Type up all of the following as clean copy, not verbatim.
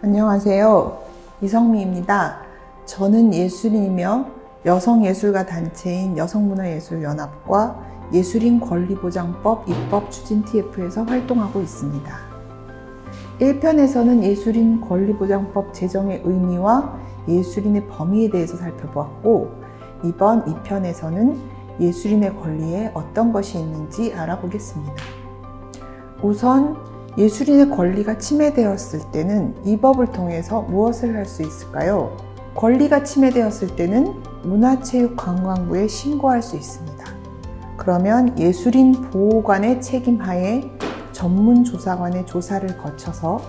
안녕하세요. 이성미입니다. 저는 예술인이며 여성예술가 단체인 여성문화예술연합과 예술인 권리보장법 입법 추진 TF에서 활동하고 있습니다. 1편에서는 예술인 권리보장법 제정의 의미와 예술인의 범위에 대해서 살펴보았고, 이번 2편에서는 예술인의 권리에 어떤 것이 있는지 알아보겠습니다. 우선 예술인의 권리가 침해되었을 때는 이 법을 통해서 무엇을 할 수 있을까요? 권리가 침해되었을 때는 문화체육관광부에 신고할 수 있습니다. 그러면 예술인 보호관의 책임하에 전문조사관의 조사를 거쳐서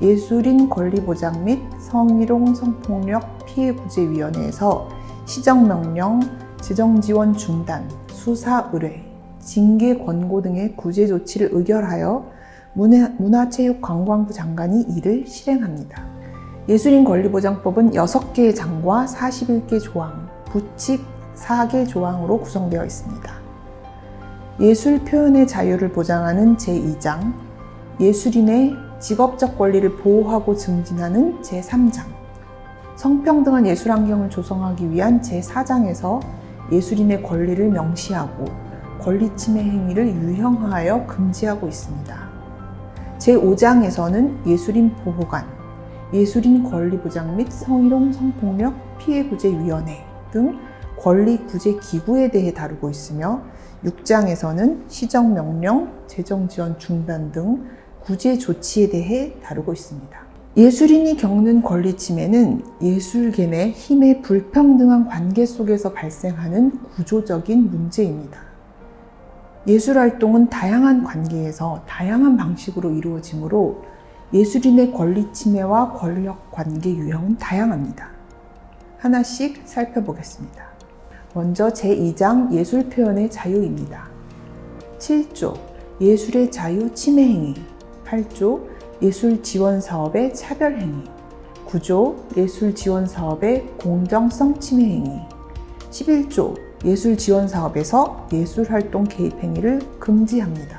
예술인 권리보장 및 성희롱 성폭력 피해구제위원회에서 시정명령, 재정지원 중단, 수사 의뢰, 징계 권고 등의 구제 조치를 의결하여 문화체육관광부 장관이 이를 실행합니다. 예술인 권리보장법은 6개의 장과 41개 조항, 부칙 4개 조항으로 구성되어 있습니다. 예술 표현의 자유를 보장하는 제2장, 예술인의 직업적 권리를 보호하고 증진하는 제3장, 성평등한 예술 환경을 조성하기 위한 제4장에서 예술인의 권리를 명시하고 권리 침해 행위를 유형화하여 금지하고 있습니다. 제5장에서는 예술인 보호관, 예술인 권리보장 및 성희롱 성폭력 피해구제위원회 등 권리구제기구에 대해 다루고 있으며 6장에서는 시정명령, 재정지원 중단 등 구제 조치에 대해 다루고 있습니다. 예술인이 겪는 권리 침해는 예술계 내 힘의 불평등한 관계 속에서 발생하는 구조적인 문제입니다. 예술활동은 다양한 관계에서 다양한 방식으로 이루어지므로 예술인의 권리 침해와 권력 관계 유형은 다양합니다. 하나씩 살펴보겠습니다. 먼저 제2장 예술 표현의 자유입니다. 7조 예술의 자유 침해 행위, 8조 예술 지원 사업의 차별 행위, 9조 예술 지원 사업의 공정성 침해 행위, 11조 예술 지원 사업에서 예술활동 개입 행위를 금지합니다.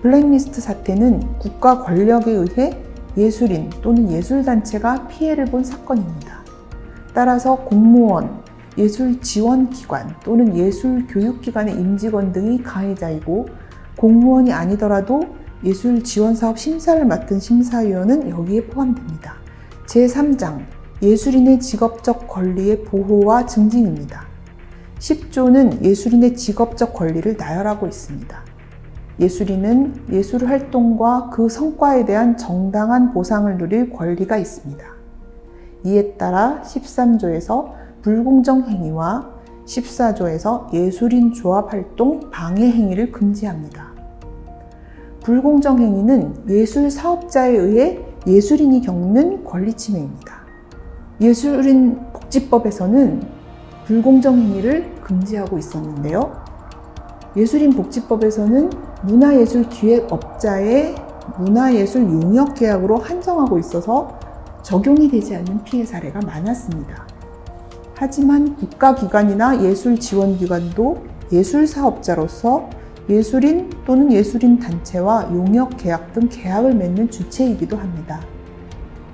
블랙리스트 사태는 국가 권력에 의해 예술인 또는 예술단체가 피해를 본 사건입니다. 따라서 공무원, 예술지원기관 또는 예술교육기관의 임직원 등이 가해자이고, 공무원이 아니더라도 예술지원사업 심사를 맡은 심사위원은 여기에 포함됩니다. 제3장 예술인의 직업적 권리의 보호와 증진입니다. 10조는 예술인의 직업적 권리를 나열하고 있습니다. 예술인은 예술활동과 그 성과에 대한 정당한 보상을 누릴 권리가 있습니다. 이에 따라 13조에서 불공정 행위와 14조에서 예술인 조합 활동 방해 행위를 금지합니다. 불공정 행위는 예술 사업자에 의해 예술인이 겪는 권리 침해입니다. 예술인 복지법에서는 불공정 행위를 금지하고 있었는데요. 예술인 복지법에서는 문화예술기획업자의 문화예술 용역 계약으로 한정하고 있어서 적용이 되지 않는 피해 사례가 많았습니다. 하지만 국가기관이나 예술지원기관도 예술사업자로서 예술인 또는 예술인 단체와 용역 계약 등 계약을 맺는 주체이기도 합니다.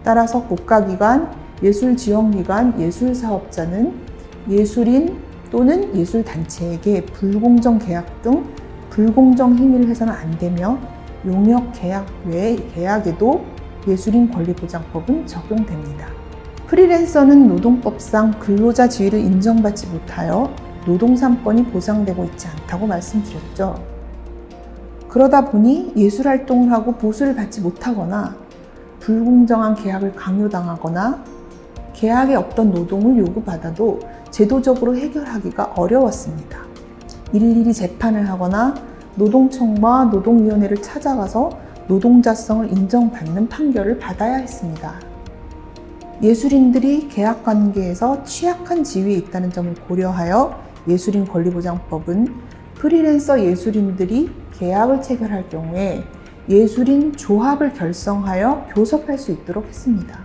따라서 국가기관, 예술지원기관, 예술사업자는 예술인 또는 예술단체에게 불공정 계약 등 불공정 행위를 해서는 안 되며, 용역 계약 외의 계약에도 예술인 권리보장법은 적용됩니다. 프리랜서는 노동법상 근로자 지위를 인정받지 못하여 노동 3권이 보장되고 있지 않다고 말씀드렸죠. 그러다 보니 예술활동을 하고 보수를 받지 못하거나 불공정한 계약을 강요당하거나 계약에 없던 노동을 요구받아도 제도적으로 해결하기가 어려웠습니다. 일일이 재판을 하거나 노동청과 노동위원회를 찾아가서 노동자성을 인정받는 판결을 받아야 했습니다. 예술인들이 계약 관계에서 취약한 지위에 있다는 점을 고려하여 예술인 권리보장법은 프리랜서 예술인들이 계약을 체결할 경우에 예술인 조합을 결성하여 교섭할 수 있도록 했습니다.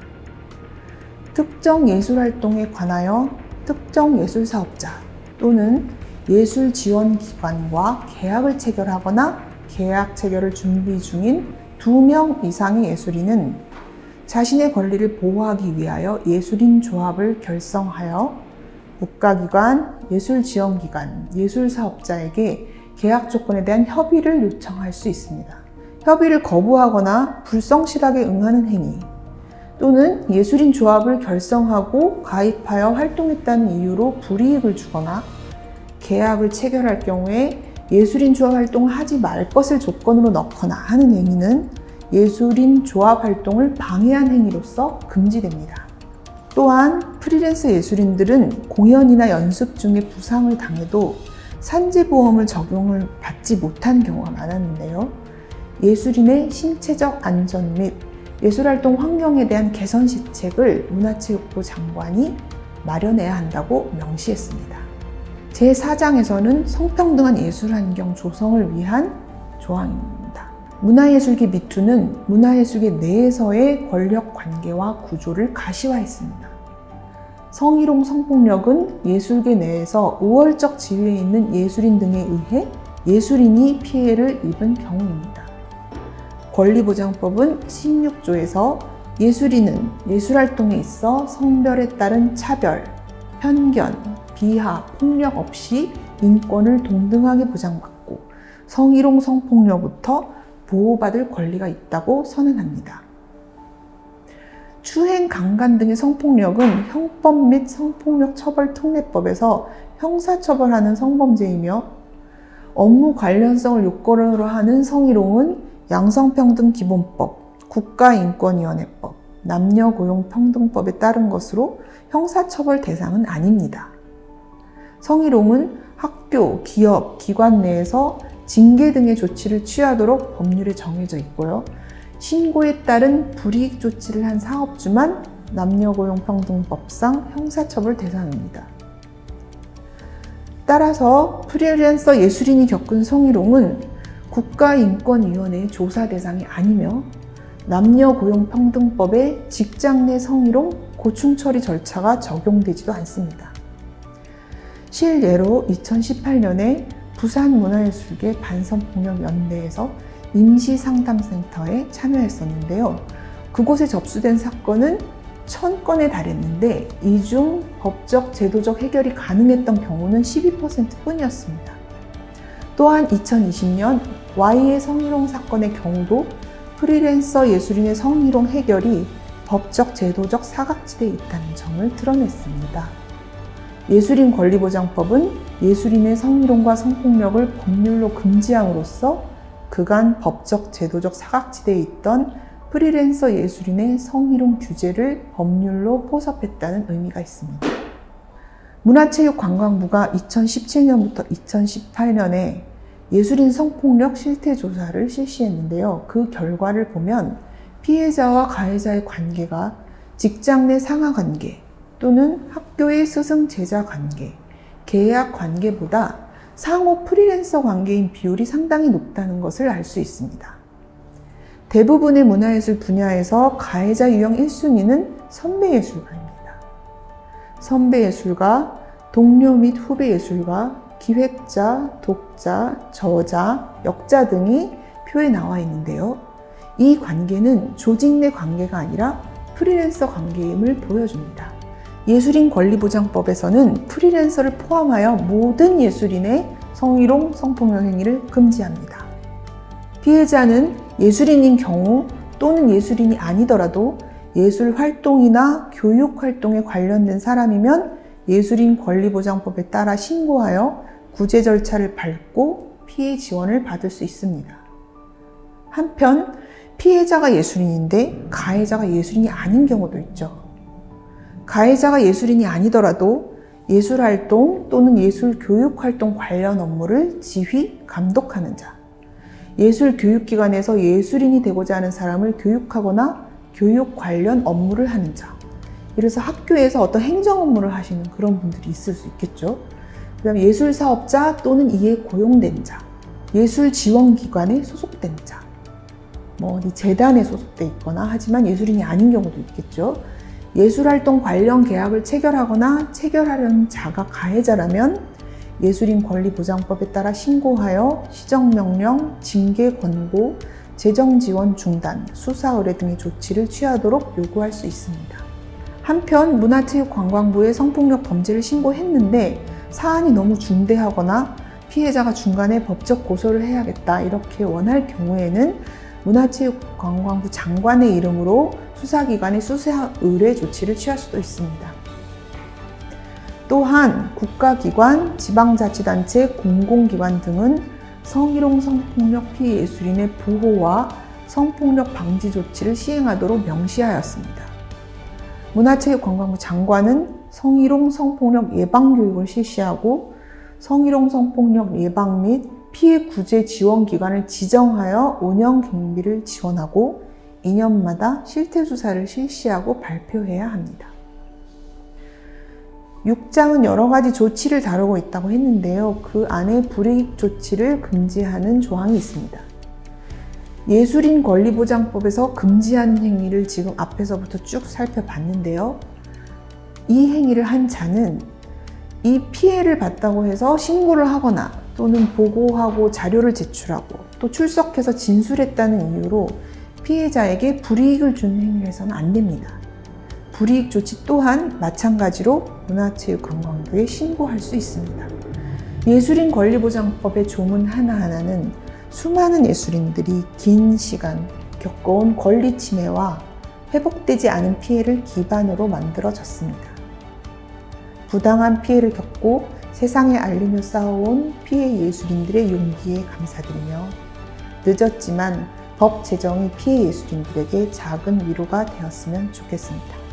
특정 예술활동에 관하여 특정 예술사업자 또는 예술지원기관과 계약을 체결하거나 계약 체결을 준비 중인 2명 이상의 예술인은 자신의 권리를 보호하기 위하여 예술인 조합을 결성하여 국가기관, 예술지원기관, 예술사업자에게 계약 조건에 대한 협의를 요청할 수 있습니다. 협의를 거부하거나 불성실하게 응하는 행위, 또는 예술인 조합을 결성하고 가입하여 활동했다는 이유로 불이익을 주거나 계약을 체결할 경우에 예술인 조합 활동을 하지 말 것을 조건으로 넣거나 하는 행위는 예술인 조합 활동을 방해한 행위로서 금지됩니다. 또한 프리랜서 예술인들은 공연이나 연습 중에 부상을 당해도 산재보험을 적용을 받지 못한 경우가 많았는데요. 예술인의 신체적 안전 및 예술활동 환경에 대한 개선 시책을 문화체육부 장관이 마련해야 한다고 명시했습니다. 제4장에서는 성평등한 예술환경 조성을 위한 조항입니다. 문화예술계 미투는 문화예술계 내에서의 권력관계와 구조를 가시화했습니다. 성희롱, 성폭력은 예술계 내에서 우월적 지위에 있는 예술인 등에 의해 예술인이 피해를 입은 경우입니다. 권리보장법은 16조에서 예술인은 예술활동에 있어 성별에 따른 차별, 편견, 비하, 폭력 없이 인권을 동등하게 보장받고 성희롱, 성폭력부터 보호받을 권리가 있다고 선언합니다. 추행, 강간 등의 성폭력은 형법 및 성폭력처벌특례법에서 형사처벌하는 성범죄이며 업무 관련성을 요건으로 하는 성희롱은 양성평등기본법, 국가인권위원회법, 남녀고용평등법에 따른 것으로 형사처벌 대상은 아닙니다. 성희롱은 학교, 기업, 기관 내에서 징계 등의 조치를 취하도록 법률에 정해져 있고요. 신고에 따른 불이익 조치를 한 사업주만 남녀고용평등법상 형사처벌 대상입니다. 따라서 프리랜서 예술인이 겪은 성희롱은 국가인권위원회의 조사 대상이 아니며 남녀고용평등법의 직장 내 성희롱 고충 처리 절차가 적용되지도 않습니다. 실예로 2018년에 부산문화예술계 반성폭력연대에서 임시상담센터에 참여했었는데요. 그곳에 접수된 사건은 1000건에 달했는데 이 중 법적, 제도적 해결이 가능했던 경우는 12%뿐이었습니다. 또한 2020년 Y의 성희롱 사건의 경우도 프리랜서 예술인의 성희롱 해결이 법적, 제도적 사각지대에 있다는 점을 드러냈습니다. 예술인 권리보장법은 예술인의 성희롱과 성폭력을 법률로 금지함으로써 그간 법적, 제도적 사각지대에 있던 프리랜서 예술인의 성희롱 규제를 법률로 포섭했다는 의미가 있습니다. 문화체육관광부가 2017년부터 2018년에 예술인 성폭력 실태조사를 실시했는데요. 그 결과를 보면 피해자와 가해자의 관계가 직장 내 상하관계 또는 학교의 스승-제자 관계, 계약 관계보다 상호 프리랜서 관계인 비율이 상당히 높다는 것을 알 수 있습니다. 대부분의 문화예술 분야에서 가해자 유형 1순위는 선배예술가입니다. 선배예술가, 동료 및 후배예술가, 기획자, 독자, 저자, 역자 등이 표에 나와 있는데요. 이 관계는 조직 내 관계가 아니라 프리랜서 관계임을 보여줍니다. 예술인 권리보장법에서는 프리랜서를 포함하여 모든 예술인의 성희롱, 성폭력 행위를 금지합니다. 피해자는 예술인인 경우 또는 예술인이 아니더라도 예술 활동이나 교육 활동에 관련된 사람이면 예술인 권리보장법에 따라 신고하여 구제 절차를 밟고 피해 지원을 받을 수 있습니다. 한편 피해자가 예술인인데 가해자가 예술인이 아닌 경우도 있죠. 가해자가 예술인이 아니더라도 예술활동 또는 예술교육활동 관련 업무를 지휘, 감독하는 자, 예술교육기관에서 예술인이 되고자 하는 사람을 교육하거나 교육 관련 업무를 하는 자, 그래서 학교에서 어떤 행정 업무를 하시는 그런 분들이 있을 수 있겠죠. 그 다음에 예술사업자 또는 이에 고용된 자, 예술지원기관에 소속된 자, 어디 재단에 소속돼 있거나 하지만 예술인이 아닌 경우도 있겠죠. 예술활동 관련 계약을 체결하거나 체결하려는 자가 가해자라면 예술인 권리보장법에 따라 신고하여 시정명령, 징계 권고, 재정 지원 중단, 수사 의뢰 등의 조치를 취하도록 요구할 수 있습니다. 한편 문화체육관광부에 성폭력 범죄를 신고했는데 사안이 너무 중대하거나 피해자가 중간에 법적 고소를 해야겠다 이렇게 원할 경우에는 문화체육관광부 장관의 이름으로 수사기관이 수사 의뢰 조치를 취할 수도 있습니다. 또한 국가기관, 지방자치단체, 공공기관 등은 성희롱 성폭력 피해 예술인의 보호와 성폭력 방지 조치를 시행하도록 명시하였습니다. 문화체육관광부 장관은 성희롱 성폭력 예방 교육을 실시하고 성희롱 성폭력 예방 및 피해 구제 지원 기관을 지정하여 운영 경비를 지원하고 2년마다 실태 조사를 실시하고 발표해야 합니다. 6장은 여러 가지 조치를 다루고 있다고 했는데요. 그 안에 불이익 조치를 금지하는 조항이 있습니다. 예술인 권리보장법에서 금지하는 행위를 지금 앞에서부터 쭉 살펴봤는데요. 이 행위를 한 자는 이 피해를 봤다고 해서 신고를 하거나 또는 보고하고 자료를 제출하고 또 출석해서 진술했다는 이유로 피해자에게 불이익을 주는 행위를 해서는 안 됩니다. 불이익 조치 또한 마찬가지로 문화체육관광부에 신고할 수 있습니다. 예술인 권리보장법의 조문 하나하나는 수많은 예술인들이 긴 시간 겪어온 권리 침해와 회복되지 않은 피해를 기반으로 만들어졌습니다. 부당한 피해를 겪고 세상에 알리며 쌓아온 피해 예술인들의 용기에 감사드리며 늦었지만 법 제정이 피해 예술인들에게 작은 위로가 되었으면 좋겠습니다.